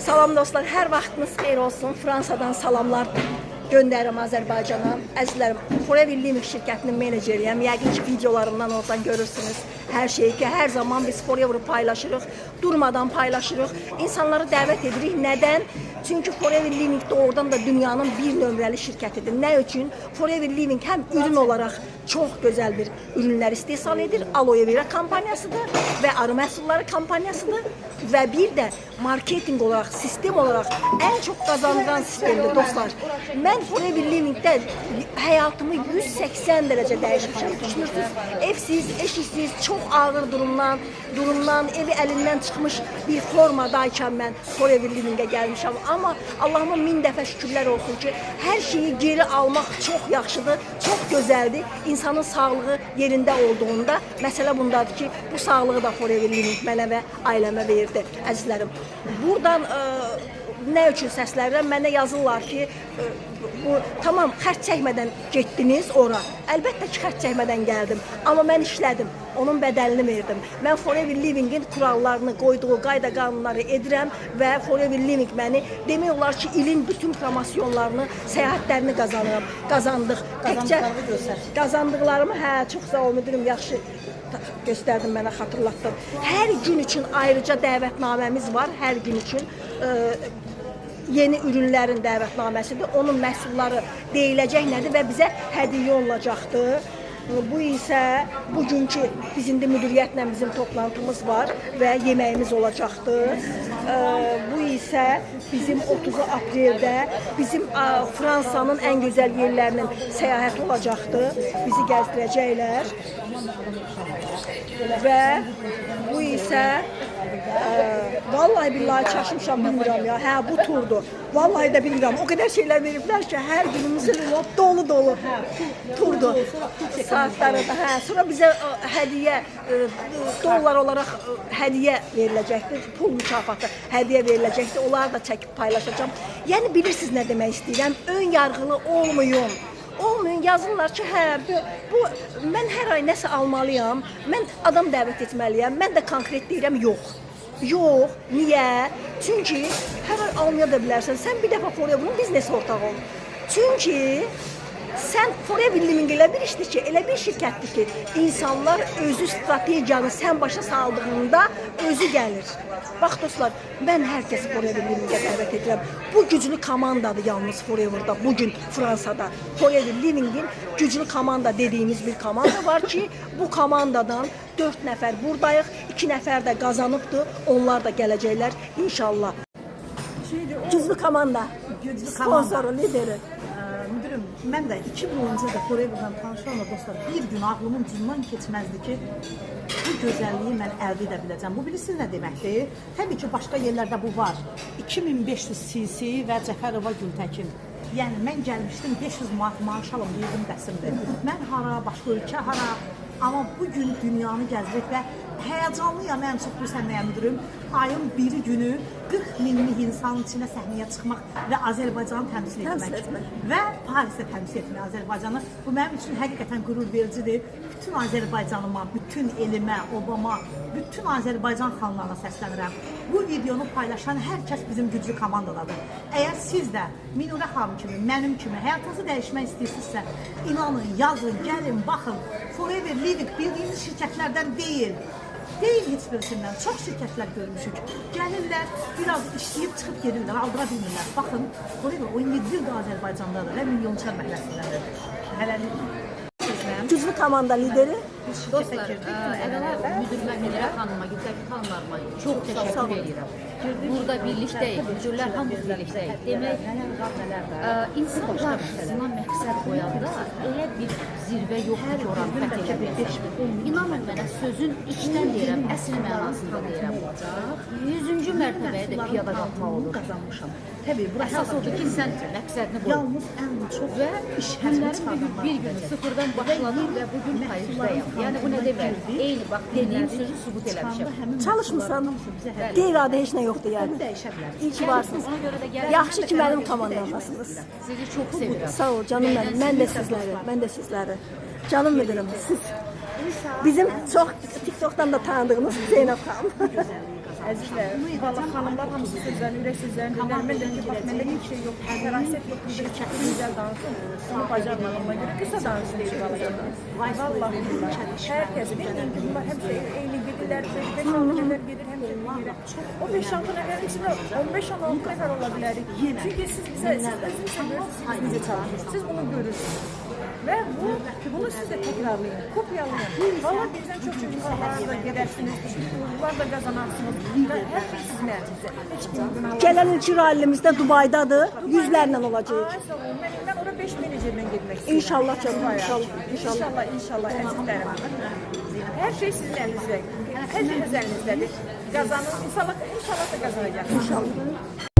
Salam dostlar, hər vaxtınız xeyir olsun. Fransadan salamlar göndərirəm Azərbaycana. Əzizlərim, Forever Living şirkətinin meneceriyəm. Yəqin ki, videolarımdan oradan görürsünüz hər şeyi ki, hər zaman biz Forever'ı paylaşırıq, durmadan paylaşırıq. İnsanları dəvət edirik. Nədən? Çünki Forever Living doğrudan da dünyanın bir nömrəli şirkətidir. Nə üçün? Forever Living həm ürün olaraq çox gözəl bir ürünlər istehsal edir. Aloe Vera kampaniyasıdır və arı məhsulları kampaniyasıdır. Və bir də marketing olaraq, sistem olaraq ən çox qazandıran sistemdir dostlar. Mən Forever Living'də həyatımı 180 dərəcə dəyişmişəm. Düşünürsünüz, evsiz, eşiksiz, çox ağır durumdan, evi əlindən çıxmış bir formadaykən mən Forever Living'ə gəlmişəm. Amma Allahıma min dəfə şükürlər olsun ki, hər şeyi geri almaq çox yaxşıdır, çox gözəldir. İnsanın sağlığı yerində olduğunda, məsələ bundadır ki, bu sağlığı da Forever Living mənə və ailəmə verdi, əzizlərim. Buradan nə üçün səslənirəm? Mənə yazırlar ki, tamam, xərc çəkmədən getdiniz ora. Əlbəttə ki, xərc çəkmədən gəldim. Amma mən işlədim, onun bədəlini verdim. Mən Forever Living'in kurallarını, qoyduğu qayda qanunları edirəm və Forever Living məni demək olar ki, ilin bütün promosyonlarını, səyahətlərini qazandıq. Qazandıqlarımı, çox sağ ol müdürüm, yaxşı göstərdim, mənə xatırlatdım. Hər gün üçün ayrıca dəvətnaməmiz var, hər gün üçün. Yeni ürünlərin dəvətnaməsidir. Onun məhsulları deyiləcək nədir və bizə hədiyyə olunacaqdır. Bu isə bugünkü bizim də müdiriyyətlə bizim toplantımız var və yeməyimiz olacaqdır. Bu isə bizim 30 apreldə bizim Fransanın ən gözəl yerlərinin səyahəti olacaqdır. Bizi gəzdirəcəklər. Və bu isə vallahi billahi çaşmışam, bilmirəm ya. Hə, bu turdur. Vallahi də bilmirəm. O qədər şeylər veriblər ki, hər günümüzün dolu turdur. Saatları da. Hə, sonra bizə hədiyyə dollar olaraq hədiyyə veriləcəkdir. Pul mükafatı hədiyyə veriləcəkdir. Onları da çəkib paylaşacağam. Yəni bilirsiniz nə demək istəyirəm? Ön yarğılı olmayın. Yazırlar ki, mən hər ay nəsə almalıyam, mən adam dəvət etməliyəm, mən də konkret deyirəm, yox. Yox, niyə? Çünki hər ay almaya da bilərsən, sən bir dəfə Forever'ın biznes ortağı ol. Çünki sən Forever Living elə bir işdir ki, elə bir şirkətdir ki, insanlar özü strategiyanı sən başa saldığında özü gəlir. Bax dostlar, mən hər kəsi Forever Living'ə dəvət edirəm. Bu güclü komandadır yalnız Forever'da, bugün Fransada. Forever Living'in güclü komanda dediğimiz bir komanda var ki, bu komandadan 4 nəfər buradayıq, 2 nəfər də qazanıbdır, onlar da gələcəklər inşallah. Güclü komanda, sponsoru, lideri. Müdürüm, mən də 2 yıl öncə də Forever'dan tanışanla dostlar, bir gün ağlımın ucundan keçməzdi ki, bu gözəlliyi mən əldə edə biləcəm. Bu bilirsiniz nə deməkdir? Təbii ki, başqa yerlərdə bu var. 2500 cc və Cəfərova Gültəkin. Yəni, mən gəlmişdim, 500 manat maaş alım, yedim bəsimdir. Mən hara, başqa ölkə hara, amma bugün dünyanı gəzdik və həyəcanlıyam, ən çox bilirsən nəyə müdürüm? Ayın biri günü 40 minlik insanın içində səhnəyə çıxmaq və Azərbaycanı təmsil etmək və Parisdə təmsil etmək Azərbaycanı. Bu mənim üçün həqiqətən qürur vericidir. Bütün Azərbaycanıma, bütün elimə, obama, bütün Azərbaycan xanlarına səslənirəm. Bu videonu paylaşan hər kəs bizim güclü komandadadır. Əgər siz də Minurə xanım kimi, mənim kimi həyatınızı dəyişmək istəyirsinizsə, inanın, yazın, gəlin, baxın. Forever Living bildiyiniz şirkətlərdən deyil. Deyil heç birisindən. Çox şirkətlər görmüşük. Gəlirlər, biraz işləyib çıxıb gedirlər, aldıra bilmirlər. Baxın, Forever 17 ildir Azərbaycandadır və milyonçar məhəlləsindədir. Güclü komanda lideri. Dostlar, əvvəla müdürmə Minurə xanıma, Gültəkin xanımlarıma çox təşəkkür edirəm. Burada birlikdəyik, müdürlər hamımız birlikdəyik. Demək, insanlar sizin məqsəd qoyanda elə bir zirvə yoxdur ki, oranı fəth edə bilir. İnanın mənə, sözün içdən deyirəm, əsl mənasında deyirəm. 100-cü mərtəbəyə də piyada qalxmaq olur. Qazanmışam. Təbii, əsas odur ki, sən məqsədini qoy. Yalnız ən çox və günlərin bir günü sıfırdan başlanır və bugün Parisdəyəm. Yəni bu nə demək? Eyni bax, dediyim sözü sübut eləmişəm. Çalışmısan, qeyri-adi heç nə yoxdur yəni. İyi ki varsınız. Yaxşı ki mənim komandamdasınız. Sizi çox sevirəm. Sağ ol canım mənim, mən də sizləri. Canım müdürüm, siz bizim çox TikTok'dan da tanıdığınız Zeynəb xanım. Əzizlər, valla xanımlar hamısı sözlərini, ürək sözlərini dedilər. Mən dedim ki, bax, məndə heç şey yox, fərasət yox, şirkəti gözəl danışım, onu bacarmadığıma görə qısa danışdıydı balacada. Vallahi billahi, hər kəs bildim ki, bunlar həmişə eyni gedirlər, 5-6 nəfər gedir, həmişə gedirlər. O 5-6 nəfərin içində 15-16 nəfər ola bilərik. Çünki siz bizə, siz özünüz bilirsiniz, necə çalışırsınız, siz bunu görürsünüz. Və bunu siz də təkrarlayın, kopyalayın. Valla bizdən çox insanlar da gedərsiniz, uğurlar da qazanarsınız. Və hər şey sizin əlinizdə. Heç kim günahlar. Gələn ilki rallimizdə Dubaydadır. Yüzlərlə olacaq. Mən ora 5 menecerlə getmək istəyirəm. İnşallah canım, inşallah. İnşallah, əzizlərim. Hər şey sizin əlinizdə. Hər şey öz əlinizdədir. Qazanın, inşallah da qazanacaqsınız. İnşallah.